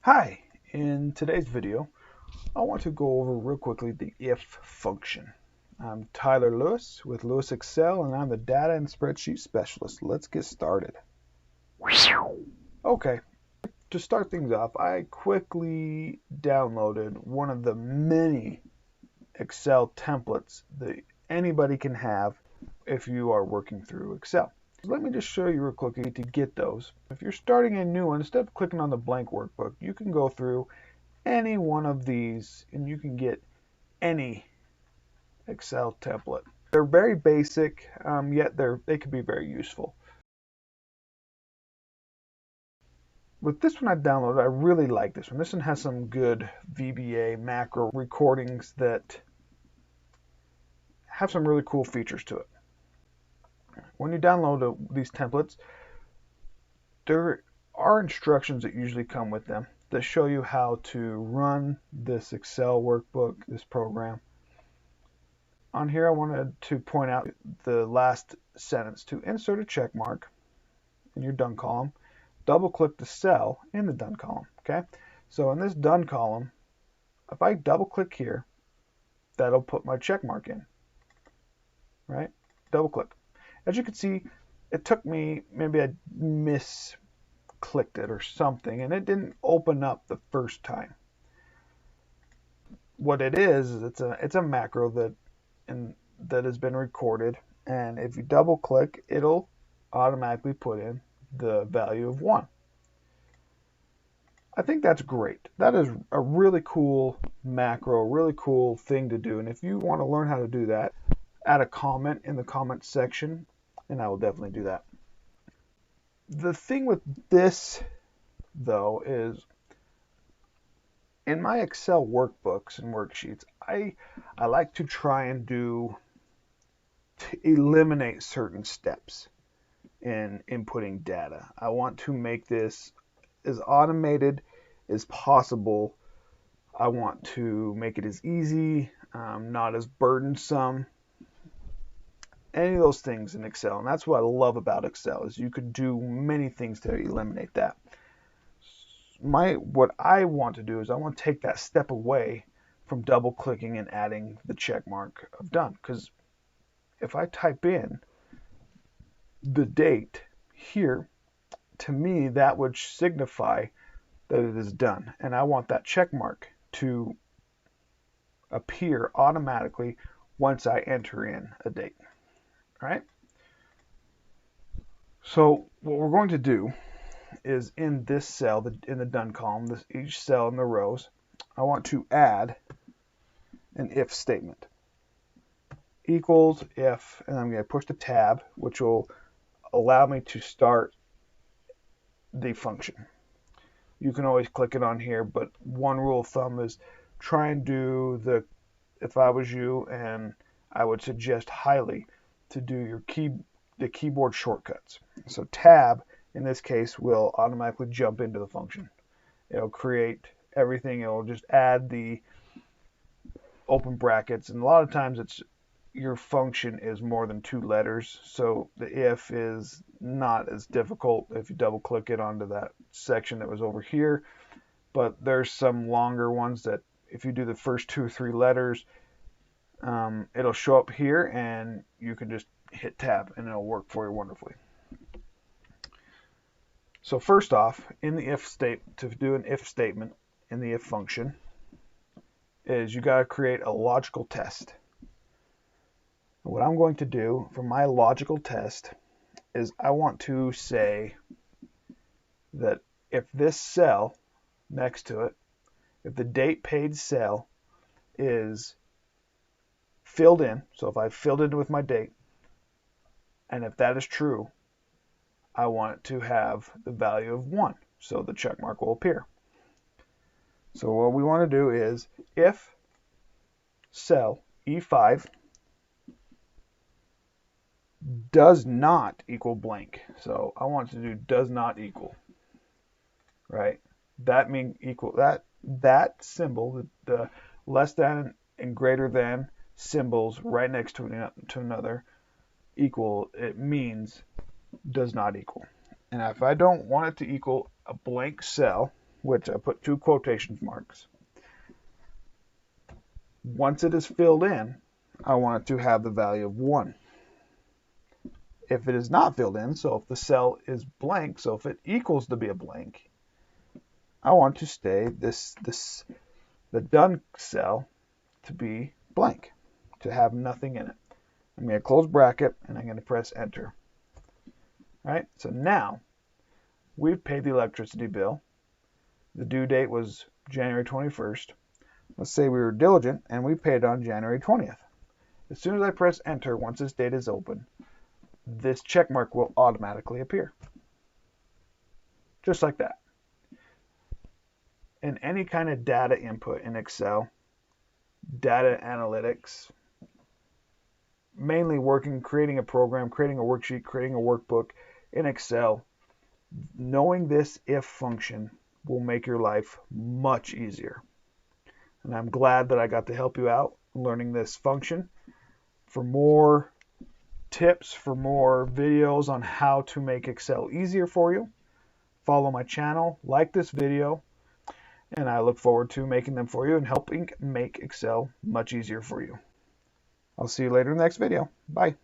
Hi, in today's video, I want to go over real quickly the if function. I'm Tyler Lewis with Lewis Excel, and I'm the data and spreadsheet specialist. Let's get started. Okay, to start things off, I quickly downloaded one of the many Excel templates that anybody can have if you are working through Excel. Let me just show you real quickly to get those. If you're starting a new one, instead of clicking on the blank workbook, you can go through any one of these and you can get any Excel template. They're very basic, yet they can be very useful. With this one I downloaded, I really like this one. This one has some good VBA macro recordings that have some really cool features to it. When you download these templates, there are instructions that usually come with them that show you how to run this Excel workbook, this program. On here, I wanted to point out the last sentence. To insert a check mark in your done column, double click the cell in the done column. Okay, so in this done column, if I double click here, that'll put my check mark in. Right, double click. As you can see, it took me, maybe I misclicked it or something, and it didn't open up the first time. What it is it's a macro that has been recorded, and if you double click, it'll automatically put in the value of 1. I think that's great. That is a really cool macro, really cool thing to do, and if you want to learn how to do that, add a comment in the comment section and I will definitely do that. The thing with this though is, in my Excel workbooks and worksheets, I like to try and to eliminate certain steps in inputting data. I want to make this as automated as possible. I want to make it as easy, not as burdensome. Any of those things in Excel, and that's what I love about Excel, is you can do many things to eliminate that. What I want to do is I want to take that step away from double clicking and adding the check mark of done, because if I type in the date here, to me that would signify that it is done, and I want that check mark to appear automatically once I enter in a date. Right? So what we're going to do is, in this cell, in the done column, each cell in the rows, I want to add an if statement. Equals if, and I'm going to push the tab, which will allow me to start the function. You can always click it on here, but one rule of thumb is try and do if I was you, and I would suggest highly to do the keyboard shortcuts. So tab in this case will automatically jump into the function. It'll create everything. It'll just add the open brackets, and a lot of times your function is more than 2 letters, so the if is not as difficult if you double click it onto that section that was over here. But there's some longer ones that if you do the first 2 or 3 letters, it'll show up here, and you can just hit tab and it'll work for you wonderfully. So first off, in the if statement, to do an if statement in the if function, is you got to create a logical test. What I'm going to do for my logical test is I want to say that if this cell next to it, if the date paid cell is filled in, so if I filled it with my date, and if that is true, I want it to have the value of 1, so the check mark will appear. So what we want to do is, if cell E5 does not equal blank, so I want to do does not equal, right? That means equal, that symbol, the less than and greater than symbols right next to another equal, it means does not equal. And if I don't want it to equal a blank cell, which I put 2 quotation marks. Once it is filled in, I want it to have the value of 1. If it is not filled in, so if the cell is blank, so if it equals to be a blank, I want to stay the done cell to be blank, to have nothing in it. I'm going to close bracket and I'm going to press enter. All right, so now we've paid the electricity bill. The due date was January 21st. Let's say we were diligent and we paid on January 20th. As soon as I press enter, once this date is open, this check mark will automatically appear. Just like that. In any kind of data input in Excel, data analytics, mainly creating a program, creating a worksheet, creating a workbook in Excel, knowing this if function will make your life much easier. And I'm glad that I got to help you out learning this function. For more tips, for more videos on how to make Excel easier for you, follow my channel, like this video, and I look forward to making them for you and helping make Excel much easier for you. I'll see you later in the next video. Bye.